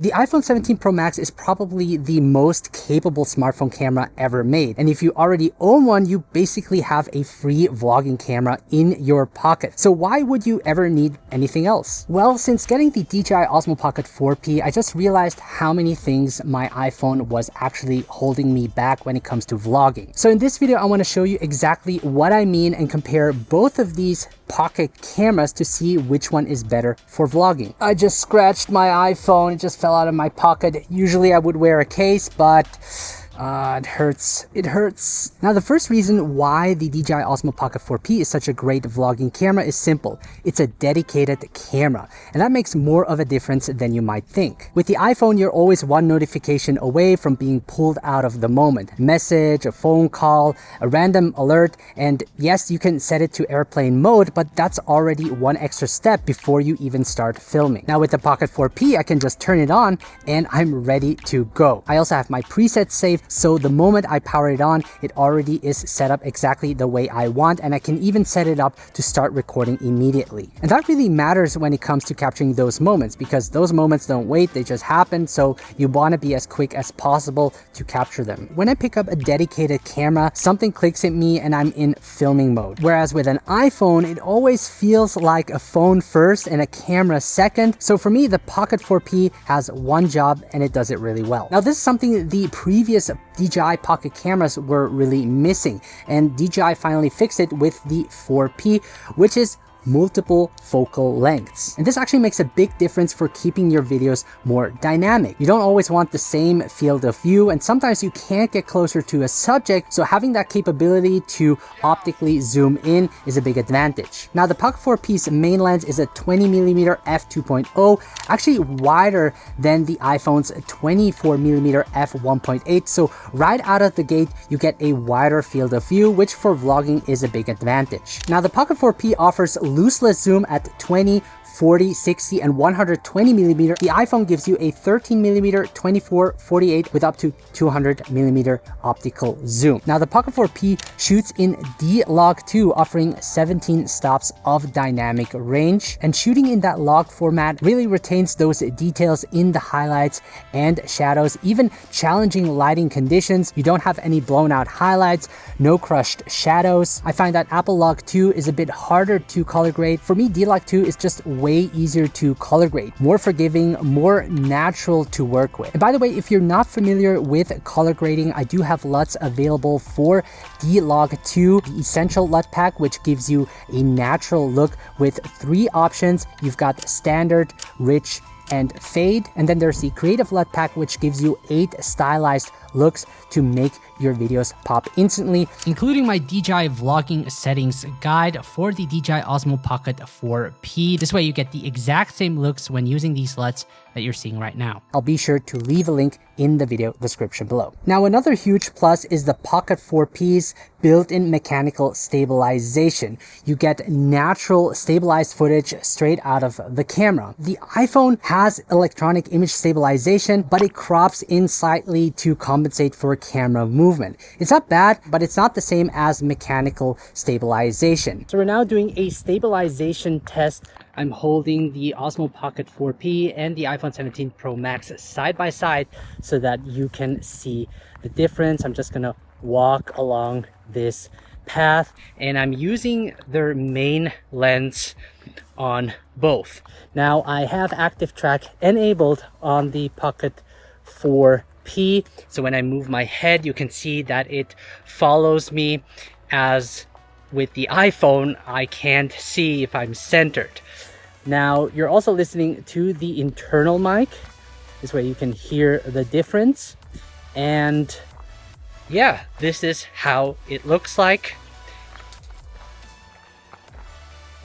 The iPhone 17 Pro Max is probably the most capable smartphone camera ever made. And if you already own one, you basically have a free vlogging camera in your pocket. So why would you ever need anything else? Well, since getting the DJI Osmo Pocket 4P, I just realized how many things my iPhone was actually holding me back when it comes to vlogging. So in this video, I want to show you exactly what I mean and compare both of these pocket cameras to see which one is better for vlogging. I just scratched my iPhone. It just fell out of my pocket. Usually I would wear a case, but it hurts. It hurts. Now, the first reason why the DJI Osmo Pocket 4P is such a great vlogging camera is simple. It's a dedicated camera, and that makes more of a difference than you might think. With the iPhone, you're always one notification away from being pulled out of the moment. Message, a phone call, a random alert, and yes, you can set it to airplane mode, but that's already one extra step before you even start filming. Now, with the Pocket 4P, I can just turn it on and I'm ready to go. I also have my presets saved, so the moment I power it on, it already is set up exactly the way I want, and I can even set it up to start recording immediately. And that really matters when it comes to capturing those moments, because those moments don't wait, they just happen, so you want to be as quick as possible to capture them. When I pick up a dedicated camera, something clicks at me and I'm in filming mode. Whereas with an iPhone, it always feels like a phone first and a camera second. So for me, the Pocket 4P has one job and it does it really well. Now, this is something the previous DJI Pocket cameras were really missing, and DJI finally fixed it with the 4P, which is multiple focal lengths. And this actually makes a big difference for keeping your videos more dynamic. You don't always want the same field of view, and sometimes you can't get closer to a subject, so having that capability to optically zoom in is a big advantage. Now, the Pocket 4P's main lens is a 20mm f2.0, actually wider than the iPhone's 24mm f1.8, so right out of the gate you get a wider field of view, which for vlogging is a big advantage. Now, the Pocket 4P offers looseless zoom at 20, 40, 60, and 120mm. The iPhone gives you a 13mm, 24, 48 with up to 200mm optical zoom. Now, the Pocket 4P shoots in D-Log2, offering 17 stops of dynamic range, and shooting in that log format really retains those details in the highlights and shadows. Even challenging lighting conditions, you don't have any blown out highlights, no crushed shadows. I find that Apple Log 2 is a bit harder to color grade. For me, D-Log 2 is just way easier to color grade, more forgiving, more natural to work with. And by the way, if you're not familiar with color grading, I do have LUTs available for D-Log 2, the Essential LUT Pack, which gives you a natural look with 3 options. You've got standard, rich, and fade, and then there's the Creative LUT Pack, which gives you 8 stylized looks to make your videos pop instantly, including my DJI vlogging settings guide for the DJI Osmo Pocket 4P. This way you get the exact same looks when using these LUTs that you're seeing right now. I'll be sure to leave a link in the video description below. Now, another huge plus is the Pocket 4P's built-in mechanical stabilization. You get natural stabilized footage straight out of the camera. The iPhone has electronic image stabilization, but it crops in slightly to compensate for camera movement. It's not bad, but it's not the same as mechanical stabilization. So we're now doing a stabilization test. I'm holding the Osmo Pocket 4P and the iPhone 17 Pro Max side by side so that you can see the difference. I'm just gonna walk along this path, and I'm using their main lens on both. Now, I have active track enabled on the Pocket 4P, so when I move my head, you can see that it follows me, as with the iPhone, I can't see if I'm centered. Now, you're also listening to the internal mic. This way you can hear the difference. And yeah, this is how it looks like.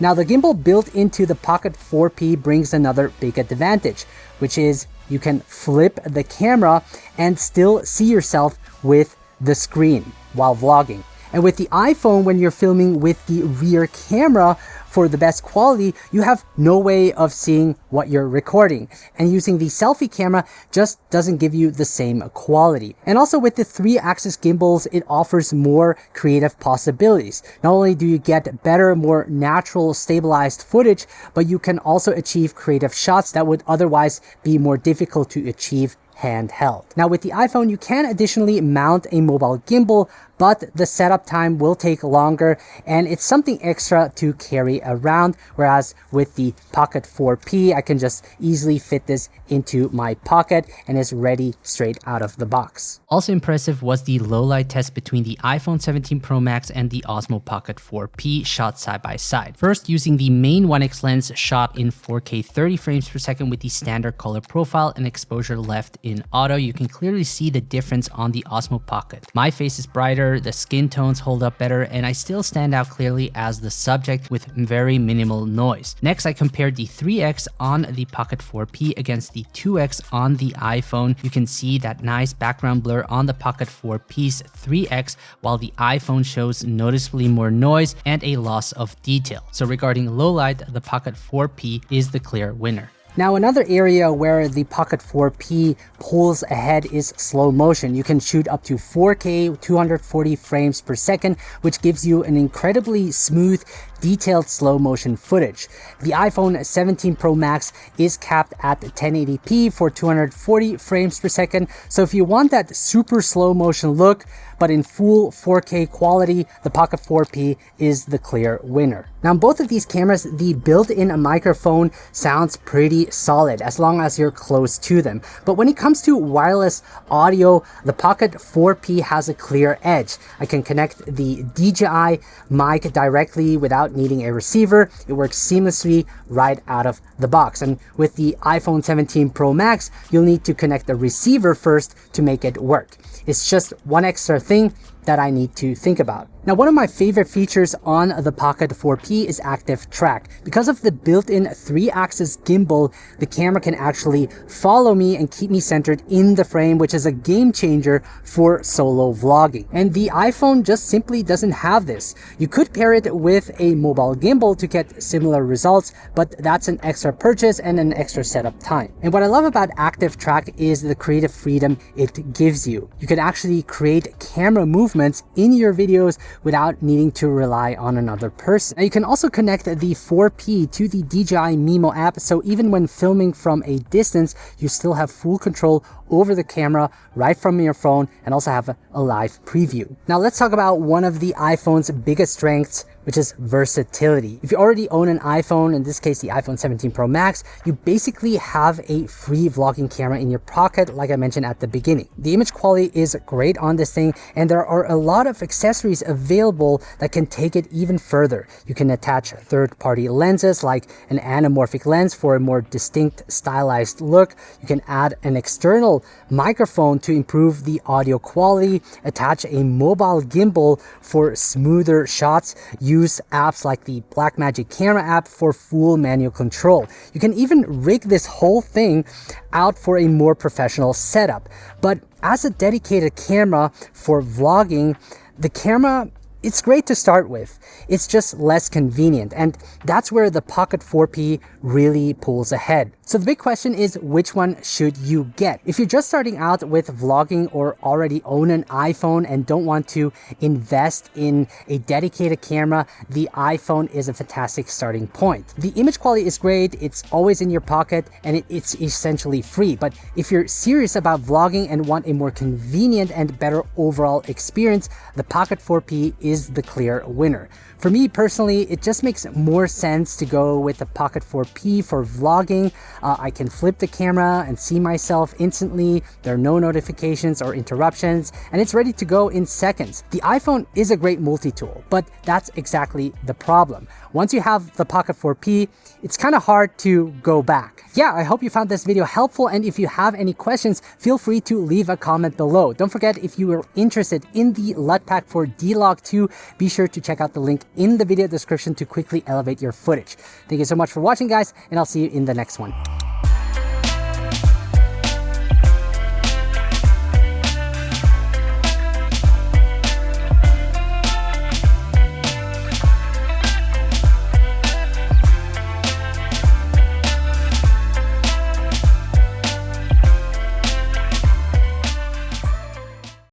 Now, the gimbal built into the Pocket 4P brings another big advantage, which is you can flip the camera and still see yourself with the screen while vlogging. And with the iPhone, when you're filming with the rear camera, for the best quality, you have no way of seeing what you're recording. And using the selfie camera just doesn't give you the same quality. And also with the 3-axis gimbals, it offers more creative possibilities. Not only do you get better, more natural, stabilized footage, but you can also achieve creative shots that would otherwise be more difficult to achieve handheld. Now with the iPhone, you can additionally mount a mobile gimbal, but the setup time will take longer and it's something extra to carry around, whereas with the Pocket 4P, I can just easily fit this into my pocket and is ready straight out of the box. Also impressive was the low light test between the iPhone 17 Pro Max and the Osmo Pocket 4P shot side by side. First, using the main 1x lens shot in 4K 30 frames per second with the standard color profile and exposure left in auto, you can clearly see the difference on the Osmo Pocket. My face is brighter, the skin tones hold up better, and I still stand out clearly as the subject with very minimal noise. Next, I compared the 3x on the Pocket 4P against the 2x on the iPhone. You can see that nice background blur on the Pocket 4P's 3x, while the iPhone shows noticeably more noise and a loss of detail. So regarding low light, the Pocket 4P is the clear winner. Now another area where the Pocket 4P pulls ahead is slow motion. You can shoot up to 4K 240 frames per second, which gives you an incredibly smooth, detailed slow motion footage. The iPhone 17 Pro Max is capped at 1080p for 240 frames per second. So if you want that super slow motion look, but in full 4K quality, the Pocket 4P is the clear winner. Now in both of these cameras, the built-in microphone sounds pretty solid as long as you're close to them. But when it comes to wireless audio, the Pocket 4P has a clear edge. I can connect the DJI mic directly without needing a receiver. It works seamlessly right out of the box. And with the iPhone 17 Pro Max, you'll need to connect the receiver first to make it work. It's just one extra thing that I need to think about. Now, one of my favorite features on the Pocket 4P is active track. Because of the built-in 3-axis gimbal, the camera can actually follow me and keep me centered in the frame, which is a game changer for solo vlogging. And the iPhone just simply doesn't have this. You could pair it with a mobile gimbal to get similar results, but that's an extra purchase and an extra setup time. And what I love about active track is the creative freedom it gives you. You can actually create camera movements in your videos without needing to rely on another person. Now you can also connect the 4P to the DJI Mimo app, so even when filming from a distance, you still have full control over the camera right from your phone and also have a live preview. Now let's talk about one of the iPhone's biggest strengths, which is versatility. If you already own an iPhone, in this case the iPhone 17 Pro Max, you basically have a free vlogging camera in your pocket, like I mentioned at the beginning. The image quality is great on this thing, and there are a lot of accessories available that can take it even further. You can attach third-party lenses like an anamorphic lens for a more distinct, stylized look. You can add an external microphone to improve the audio quality, attach a mobile gimbal for smoother shots, use apps like the Blackmagic camera app for full manual control. You can even rig this whole thing out for a more professional setup. But as a dedicated camera for vlogging, the camera, it's great to start with. It's just less convenient, and that's where the Pocket 4P really pulls ahead. So the big question is, which one should you get? If you're just starting out with vlogging or already own an iPhone and don't want to invest in a dedicated camera, the iPhone is a fantastic starting point. The image quality is great, it's always in your pocket, and it's essentially free. But if you're serious about vlogging and want a more convenient and better overall experience, the Pocket 4P is the clear winner. For me personally, it just makes more sense to go with the Pocket 4P for vlogging. I can flip the camera and see myself instantly. There are no notifications or interruptions, and it's ready to go in seconds. The iPhone is a great multi-tool, but that's exactly the problem. Once you have the Pocket 4P, it's kind of hard to go back. Yeah, I hope you found this video helpful, and if you have any questions, feel free to leave a comment below. Don't forget, if you are interested in the LUT pack for D-Log 2, be sure to check out the link in the video description to quickly elevate your footage. Thank you so much for watching, guys, and I'll see you in the next one.